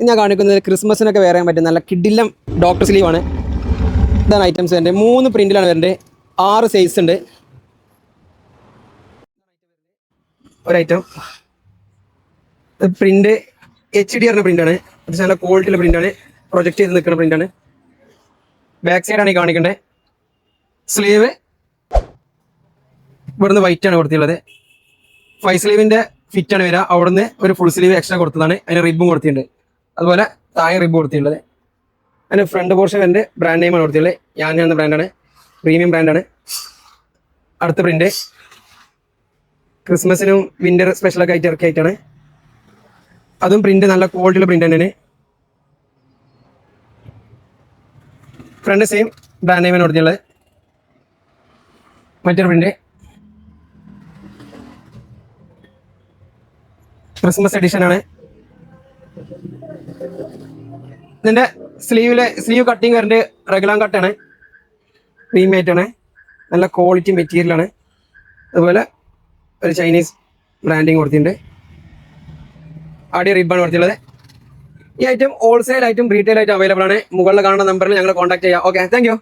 ഞാൻ കാണിക്കുന്നത് ക്രിസ്മസിനൊക്കെ വെയർ ചെയ്യാൻ പറ്റും നല്ല കിഡിലം ഡോക്ടർ സ്ലീവാണ്. ഇതാണ് ഐറ്റംസ് എൻ്റെ 3 പ്രിന്റിലാണ് വരുന്നത്. 6 സൈസ് ഉണ്ട്. ഒരു ഐറ്റം പ്രിന്റ് HD പറഞ്ഞ പ്രിന്റാണ്. അത് നല്ല ക്വാളിറ്റിയുള്ള പ്രിന്റാണ്. പ്രൊജക്ട് ചെയ്ത് നിൽക്കുന്ന പ്രിന്റാണ്. ബാക്ക് സൈഡാണ് ഈ കാണിക്കേണ്ടത്. സ്ലീവ് ഇവിടുന്ന് വൈറ്റ് ആണ് കൊടുത്തിട്ടുള്ളത്. 5 സ്ലീവിന്റെ ഫിറ്റാണ് വരിക. അവിടുന്ന് ഒരു ഫുൾ സ്ലീവ് എക്സ്ട്രാ കൊടുത്തതാണ്. അതിന് റിബും കൊടുത്തിട്ടുണ്ട്. അതുപോലെ താഴെ റിബ് കൊടുത്തിട്ടുള്ളത്. അതിന് ഫ്രണ്ട് പോർഷൻ എൻ്റെ ബ്രാൻഡ് നെയിമാണ് കൊടുത്തിട്ടുള്ളത്. ഞാൻ എന്ന ബ്രാൻഡാണ്, പ്രീമിയം ബ്രാൻഡാണ്. അടുത്ത പ്രിന്റ് ക്രിസ്മസിനും വിന്റർ സ്പെഷ്യലൊക്കെ ആയിട്ട് ഇറക്കിയായിട്ടാണ്. അതും പ്രിന്റ് നല്ല ക്വാളിറ്റിയുള്ള പ്രിന്റ് തന്നെയാണ്. ഫ്രണ്ട് സെയിം ബ്രാൻഡ് നെയിമാണ് കൊടുത്തിട്ടുള്ളത്. മറ്റൊരു പ്രിന്റ് ക്രിസ്മസ് എഡിഷൻ ആണ്. ഇതിന്റെ സ്ലീവ് കട്ടിങ് വരുന്നത് റെഗുലർ കട്ടാണ്. പ്രീമിയം ആണ്. നല്ല ക്വാളിറ്റി മെറ്റീരിയലാണ്. അതുപോലെ ഒരു ചൈനീസ് ബ്രാൻഡിങ് കൊടുത്തിട്ടുണ്ട്. ആദ്യ റിബാണ് കൊടുത്തിട്ടുള്ളത്. ഈ ഐറ്റം ഹോൾസെയിൽ ആയിട്ടും റീറ്റെയിൽ ആയിട്ടും അവൈലബിൾ ആണ്. മുകളിൽ കാണുന്ന നമ്പറിൽ ഞങ്ങൾ കോൺടാക്ട് ചെയ്യാം. Okay, thank you.